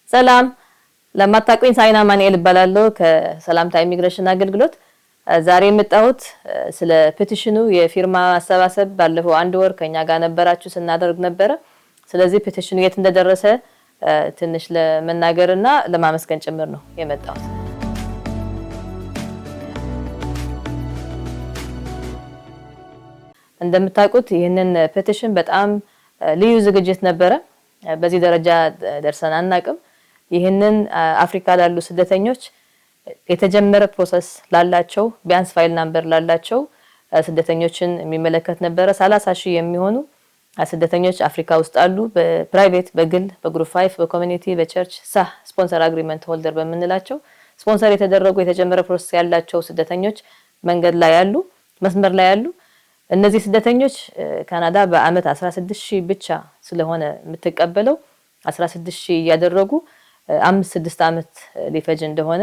ሰላም ለማታውቁኝ ሳይና ማንኤል እባላለሁ ከሰላምታ ኢሚግሬሽን አገልግሎት። ዛሬ የመጣሁት ስለ ፔቲሽኑ የፊርማ አሰባሰብ ባለፈው አንድ ወር ከኛ ጋር ነበራችሁ ስናደርግ ነበረ። ስለዚህ ፔቲሽኑ የት እንደደረሰ ትንሽ ለመናገርና ለማመስገን ጭምር ነው የመጣሁት። እንደምታውቁት ይህንን ፔቲሽን በጣም ልዩ ዝግጅት ነበረ። በዚህ ደረጃ ደርሰን አናውቅም። ይህንን አፍሪካ ላሉ ስደተኞች የተጀመረ ፕሮሰስ ላላቸው ቢያንስ ፋይል ናምበር ላላቸው ስደተኞችን የሚመለከት ነበረ። 30,000 የሚሆኑ ስደተኞች አፍሪካ ውስጥ አሉ። በፕራይቬት፣ በግል፣ በግሩፕ 5፣ በኮሚኒቲ፣ በቸርች ስፖንሰር አግሪመንት ሆልደር በመንላቸው ስፖንሰር የተደረጉ የተጀመረ ፕሮሰስ ያላቸው ስደተኞች መንገድ ላይ ያሉ መስመር ላይ ያሉ እነዚህ ስደተኞች ካናዳ በአመት 16,000 ብቻ ስለሆነ የምትቀበለው 16,000 ያደረጉ 5-6 አመት ሊፈጅ እንደሆነ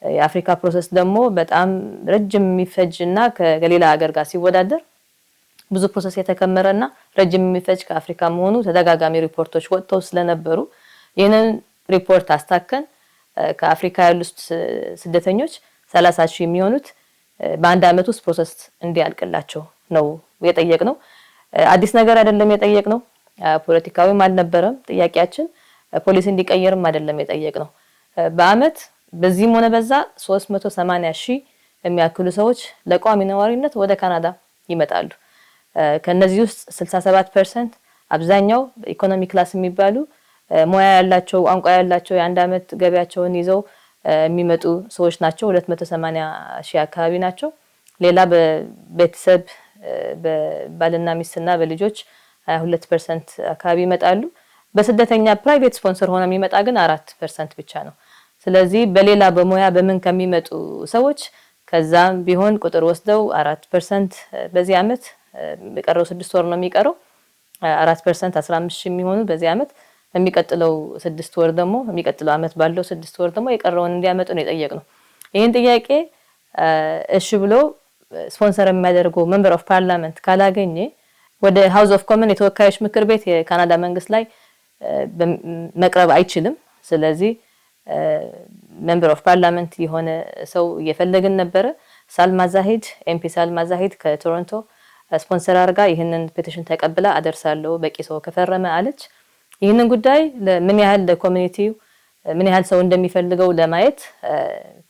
የአፍሪካ ፕሮሰስ ደግሞ በጣም ረጅም የሚፈጅና ከሌላ ሀገር ጋር ሲወዳደር ብዙ ፕሮሰስ የተከመረና ረጅም የሚፈጅ ከአፍሪካ መሆኑ ተደጋጋሚ ሪፖርቶች ወጥተው ስለነበሩ ይህንን ሪፖርት አስታከን ከአፍሪካ ያሉ ስደተኞች 30,000 የሚሆኑት በአንድ አመት ውስጥ ፕሮሰስ እንዲያልቅላቸው ነው የጠየቅነው። አዲስ ነገር አይደለም የጠየቅነው። ፖለቲካዊም አልነበረም ጥያቄያችን። ፖሊሲ እንዲቀየርም አይደለም የጠየቅነው። በአመት በዚህም ሆነ በዛ 380,000 የሚያክሉ ሰዎች ለቋሚ ነዋሪነት ወደ ካናዳ ይመጣሉ። ከነዚህ ውስጥ 67% አብዛኛው ኢኮኖሚ ክላስ የሚባሉ ሙያ ያላቸው ቋንቋ ያላቸው የአንድ አመት ገቢያቸውን ይዘው የሚመጡ ሰዎች ናቸው። 280,000 አካባቢ ናቸው። ሌላ በቤተሰብ በባልና ሚስትና በልጆች 22% አካባቢ ይመጣሉ። በስደተኛ ፕራይቬት ስፖንሰር ሆነ የሚመጣ ግን 4% ብቻ ነው። ስለዚህ በሌላ በሙያ በምን ከሚመጡ ሰዎች ከዛም ቢሆን ቁጥር ወስደው 4% በዚህ አመት በቀረው 6 ወር ነው የሚቀረው 4% 15,000 የሚሆኑ በዚህ አመት የሚቀጥለው 6 ወር ደግሞ የሚቀጥለው አመት ባለው 6 ወር ደግሞ የቀረውን እንዲያመጡ ነው የጠየቅነው። ይሄን ጥያቄ እሺ ብሎ ስፖንሰር የሚያደርገው ሜምበር ኦፍ ፓርላመንት ካላገኘ ወደ ሃውስ ኦፍ ኮመን የተወካዮች ምክር ቤት የካናዳ መንግስት ላይ መቅረብ አይችልም። ስለዚህ ሜምበር ኦፍ ፓርላመንት የሆነ ሰው እየፈለግን ነበረ። ሳልማ ዛሂድ ኤምፒ ሳልማ ዛሂድ ከቶሮንቶ ስፖንሰር አድርጋ ይህንን ፔቲሽን ተቀብላ አደርሳለሁ በቂ ሰው ከፈረመ አለች። ይህንን ጉዳይ ምን ያህል ለኮሚኒቲው ምን ያህል ሰው እንደሚፈልገው ለማየት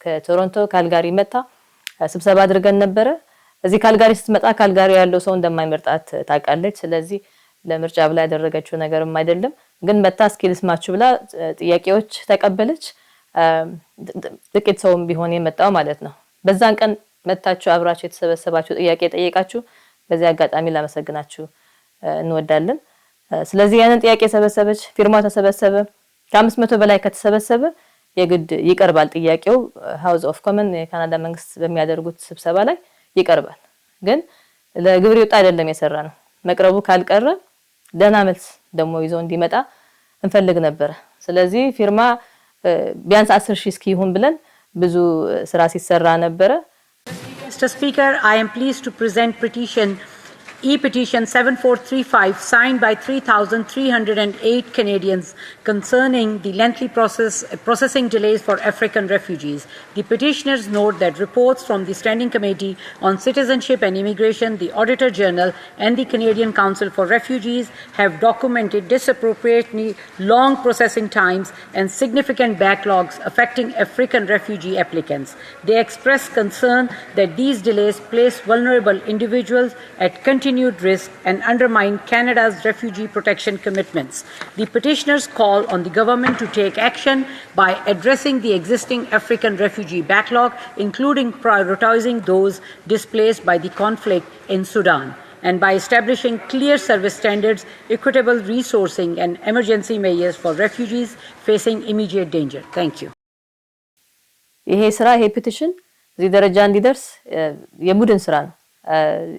ከቶሮንቶ ካልጋሪ መጣ ስብሰባ አድርገን ነበረ። እዚህ ካልጋሪ ስትመጣ ካልጋሪ ያለው ሰው እንደማይመርጣት ታውቃለች። ስለዚህ ለምርጫ ብላ ያደረገችው ነገርም አይደለም። ግን መጣ እስኪ ልስማችሁ ብላ ጥያቄዎች ተቀበለች። ጥቂት ሰውም ቢሆን የመጣው ማለት ነው። በዛን ቀን መጣችሁ አብራችሁ የተሰበሰባችሁ ጥያቄ ጠየቃችሁ። በዚህ አጋጣሚ ላመሰግናችሁ እንወዳለን። ስለዚህ ያንን ጥያቄ ሰበሰበች፣ ፊርማው ተሰበሰበ። ከ500 በላይ ከተሰበሰበ የግድ ይቀርባል ጥያቄው ሃውስ ኦፍ ኮመን የካናዳ መንግስት በሚያደርጉት ስብሰባ ላይ ይቀርባል። ግን ለግብር ይወጣ አይደለም የሰራነው። መቅረቡ ካልቀረ ደህና መልስ ደግሞ ይዞ እንዲመጣ እንፈልግ ነበር። ስለዚህ ፊርማ ቢያንስ 10,000 እስኪሆን ብለን ብዙ ስራ ሲሰራ ነበረ። Mr. Speaker, I am pleased to present e-petition 7435 signed by 3,308 Canadians concerning the lengthy processing delays for African refugees. The petitioners note that reports from the Standing Committee on Citizenship and Immigration, the Auditor General and the Canadian Council for Refugees have documented disappropriately long processing times and significant backlogs affecting African refugee applicants. They express concern that these delays place vulnerable individuals at continued risk and undermine Canada's refugee protection commitments. The petitioners call on the government to take action by addressing the existing African refugee backlog, including prioritizing those displaced by the conflict in Sudan, and by establishing clear service standards, equitable resourcing, and emergency measures for refugees facing immediate danger. Thank you. ይሄ ፔቲሽን እዚህ ደረጃ እንዲደርስ የቡድን ስራ ነው።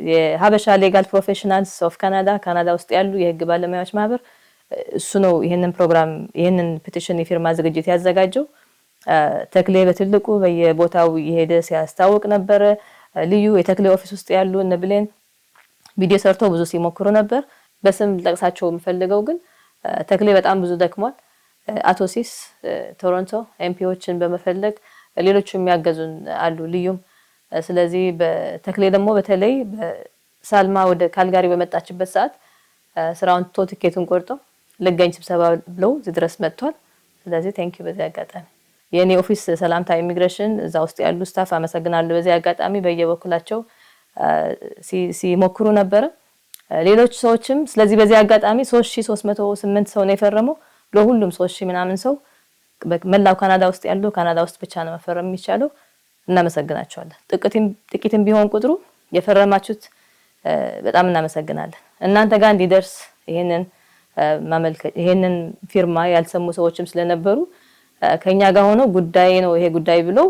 የሀበሻ ሌጋል ፕሮፌሽናልስ ኦፍ ካናዳ ውስጥ ያሉ የህግ ባለሙያዎች ማህበር እሱ ነው ይሄንን ፕሮግራም ይሄንን ፔቲሽን የፊርማ ዝግጅት ያዘጋጀው። ተክሌ በትልቁ በየቦታው የሄደ ሲያስታውቅ ነበር። ልዩ የተክሌ ኦፊስ ውስጥ ያሉ እነ ብሌን ቪዲዮ ሰርተው ብዙ ሲሞክሩ ነበር። በስም ለቅሳቸው የምፈልገው ግን ተክሌ በጣም ብዙ ደክሟል። አቶሲስ ቶሮንቶ ኤምፒዎችን በመፈለግ ሌሎች የሚያገዙን አሉ ልዩም። ስለዚህ በተክሌ ደግሞ በተለይ በሳልማ ወደ ካልጋሪ በመጣችበት ሰዓት ስራውን ትቶ ትኬቱን ቆርጦ ልገኝ ስብሰባ ብለው እዚህ ድረስ መጥቷል። ስለዚህ ቴንኪው በዚህ አጋጣሚ የኔ ኦፊስ ሰላምታ ኢሚግሬሽን እዛ ውስጥ ያሉ ስታፍ አመሰግናለሁ። በዚህ አጋጣሚ በየበኩላቸው ሲሞክሩ ነበር ሌሎች ሰዎችም። ስለዚህ በዚህ አጋጣሚ 3308 ሰው ነው የፈረመው። ለሁሉም 3000 ምናምን ሰው በመላው ካናዳ ውስጥ ያለው ካናዳ ውስጥ ብቻ ነው መፈረም የሚቻለው። እናመሰግናቸዋለን። ጥቂትም ቢሆን ቁጥሩ የፈረማችሁት በጣም እናመሰግናለን። እናንተ ጋር እንዲደርስ ይሄንን ፊርማ ያልሰሙ ሰዎችም ስለነበሩ ከኛ ጋር ሆኖ ጉዳይ ነው ይሄ ጉዳይ ብለው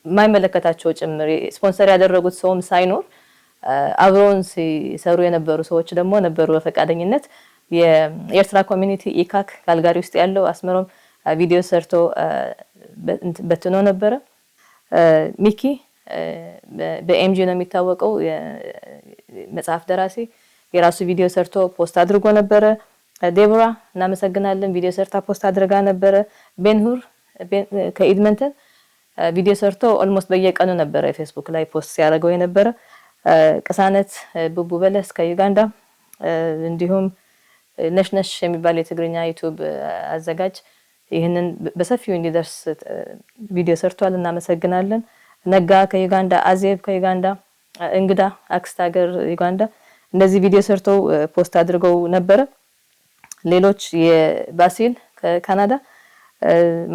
የማይመለከታቸው ጭምር ስፖንሰር ያደረጉት ሰውም ሳይኖር አብሮን ሲሰሩ የነበሩ ሰዎች ደግሞ ነበሩ በፈቃደኝነት። የኤርትራ ኮሚኒቲ ኢካክ ካልጋሪ ውስጥ ያለው አስመሮም ቪዲዮ ሰርቶ በትኖ ነበረ። ሚኪ በኤምጂ ነው የሚታወቀው መጽሐፍ ደራሲ የራሱ ቪዲዮ ሰርቶ ፖስት አድርጎ ነበረ። ዴቦራ እናመሰግናለን፣ ቪዲዮ ሰርታ ፖስት አድርጋ ነበረ። ቤንሁር ከኤድመንተን ቪዲዮ ሰርቶ ኦልሞስት በየቀኑ ነበረ ፌስቡክ ላይ ፖስት ሲያደርገው የነበረ። ቅሳነት ቡቡ በለስ ከዩጋንዳ እንዲሁም ነሽነሽ የሚባል የትግርኛ ዩቲዩብ አዘጋጅ ይህንን በሰፊው እንዲደርስ ቪዲዮ ሰርቷል። እናመሰግናለን። ነጋ ከዩጋንዳ፣ አዜብ ከዩጋንዳ፣ እንግዳ አክስት ሀገር ዩጋንዳ እንደዚህ ቪዲዮ ሰርተው ፖስት አድርገው ነበረ። ሌሎች የባሲል ከካናዳ፣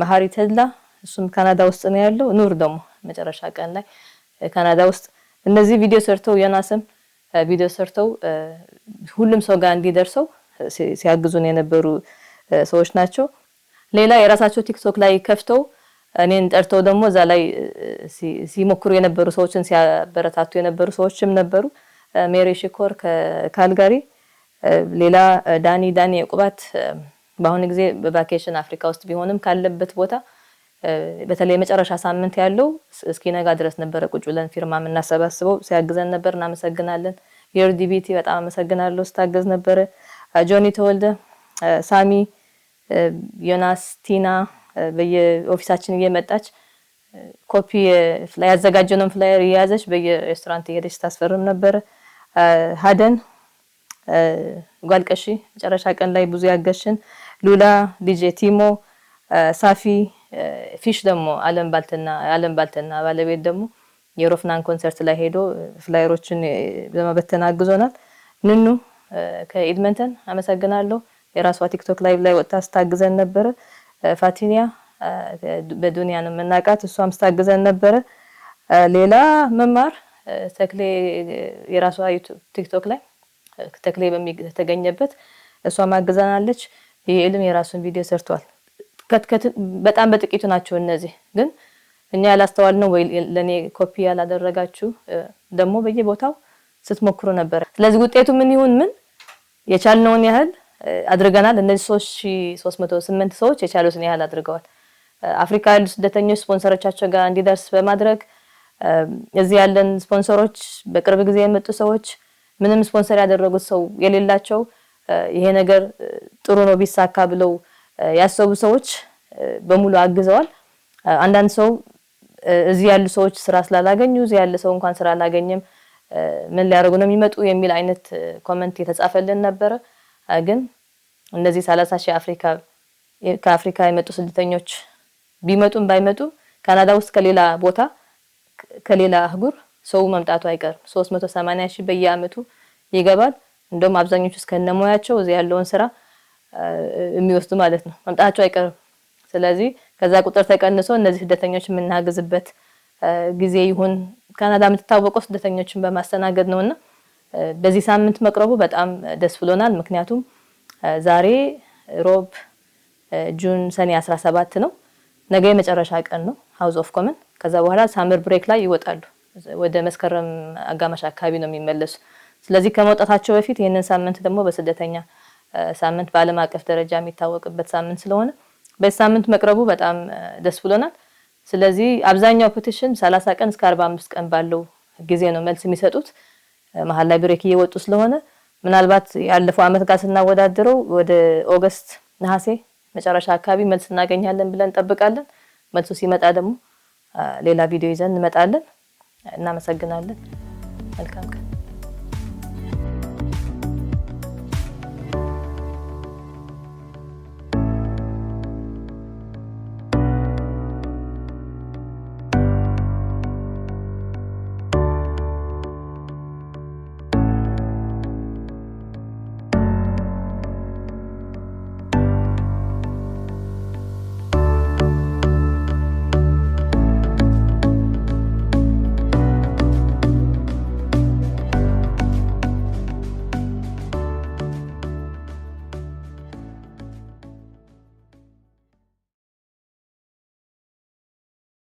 መሃሪ ተድላ እሱም ካናዳ ውስጥ ነው ያለው። ኑር ደግሞ መጨረሻ ቀን ላይ ካናዳ ውስጥ እነዚህ ቪዲዮ ሰርተው የናስም ቪዲዮ ሰርተው ሁሉም ሰው ጋር እንዲደርሰው ሲያግዙን የነበሩ ሰዎች ናቸው። ሌላ የራሳቸው ቲክቶክ ላይ ከፍተው እኔን ጠርተው ደግሞ እዛ ላይ ሲሞክሩ የነበሩ ሰዎችን ሲያበረታቱ የነበሩ ሰዎችም ነበሩ። ሜሪ ሽኮር ከካልጋሪ፣ ሌላ ዳኒ የቁባት በአሁኑ ጊዜ በቫኬሽን አፍሪካ ውስጥ ቢሆንም ካለበት ቦታ በተለይ መጨረሻ ሳምንት ያለው እስኪነጋ ድረስ ነበረ ቁጭ ብለን ፊርማ የምናሰባስበው ሲያግዘን ነበር። እናመሰግናለን። የርዲቢቲ በጣም አመሰግናለሁ ስታገዝ ነበረ። ጆኒ ተወልደ፣ ሳሚ፣ ዮናስ፣ ቲና በየኦፊሳችን እየመጣች ኮፒ ላይ ያዘጋጀነው ፍላየር እየያዘች በየሬስቶራንት እየሄደች ታስፈርም ነበረ። ሀደን ጓልቀሺ መጨረሻ ቀን ላይ ብዙ ያገሽን። ሉላ፣ ዲጄ ቲሞ፣ ሳፊ ፊሽ ደግሞ አለም ባልተና ባለቤት ደግሞ የሮፍናን ኮንሰርት ላይ ሄዶ ፍላየሮችን በመበተን አግዞናል። ንኑ ከኤድመንተን አመሰግናለሁ። የራሷ ቲክቶክ ላይቭ ላይ ወጣ ስታግዘን ነበረ። ፋቲኒያ በዱንያ ነው መናቃት እሷም ስታግዘን ነበረ። ሌላ መማር ተክሌ የራሷ ቲክቶክ ላይ ተክሌ በሚተገኘበት እሷ ማግዘናለች። የኤልም የራሱን ቪዲዮ ሰርቷል። በጣም በጥቂቱ ናቸው እነዚህ ግን እኛ ያላስተዋልነው ወይ ለኔ ኮፒ ያላደረጋችሁ ደግሞ በየቦታው ስትሞክሩ ነበር። ስለዚህ ውጤቱ ምን ይሁን ምን የቻልነውን ያህል አድርገናል። እነዚህ 3308 ሰዎች የቻሉትን ያህል አድርገዋል። አፍሪካ ያሉ ስደተኞች ስፖንሰሮቻቸው ጋር እንዲደርስ በማድረግ እዚህ ያለን ስፖንሰሮች በቅርብ ጊዜ የመጡ ሰዎች ምንም ስፖንሰር ያደረጉት ሰው የሌላቸው ይሄ ነገር ጥሩ ነው ቢሳካ ብለው ያሰቡ ሰዎች በሙሉ አግዘዋል። አንዳንድ ሰው እዚህ ያሉ ሰዎች ስራ ስላላገኙ እዚህ ያለ ሰው እንኳን ስራ አላገኘም ምን ሊያደርጉ ነው የሚመጡ የሚል አይነት ኮሜንት የተጻፈልን ነበረ። ግን እነዚህ 30,000 ከአፍሪካ የመጡ ስደተኞች ቢመጡም ባይመጡም ካናዳ ውስጥ ከሌላ ቦታ ከሌላ አህጉር ሰው መምጣቱ አይቀርም። 380,000 በየአመቱ ይገባል። እንደውም አብዛኞቹ እስከነሞያቸው እዚህ ያለውን ስራ የሚወስዱ ማለት ነው መምጣታቸው አይቀርም። ስለዚህ ከዛ ቁጥር ተቀንሶ እነዚህ ስደተኞች የምናግዝበት ጊዜ ይሁን። ካናዳ የምትታወቀው ስደተኞችን በማስተናገድ ነውና በዚህ ሳምንት መቅረቡ በጣም ደስ ብሎናል። ምክንያቱም ዛሬ ሮብ ሰኔ 17 ነው። ነገ የመጨረሻ ቀን ነው ሃውስ ኦፍ ኮመን። ከዛ በኋላ ሳመር ብሬክ ላይ ይወጣሉ። ወደ መስከረም አጋማሽ አካባቢ ነው የሚመለሱ። ስለዚህ ከመውጣታቸው በፊት ይሄንን ሳምንት ደግሞ በስደተኛ ሳምንት በዓለም አቀፍ ደረጃ የሚታወቅበት ሳምንት ስለሆነ በዚህ ሳምንት መቅረቡ በጣም ደስ ብሎናል። ስለዚህ አብዛኛው ፔቲሽን 30 ቀን እስከ 45 ቀን ባለው ጊዜ ነው መልስ የሚሰጡት። መሀል ላይ ብሬክ እየወጡ ስለሆነ ምናልባት ያለፈው አመት ጋር ስናወዳድረው ወደ ኦገስት ነሐሴ መጨረሻ አካባቢ መልስ እናገኛለን ብለን እንጠብቃለን። መልሱ ሲመጣ ደግሞ ሌላ ቪዲዮ ይዘን እንመጣለን። እናመሰግናለን። መልካም ቀን።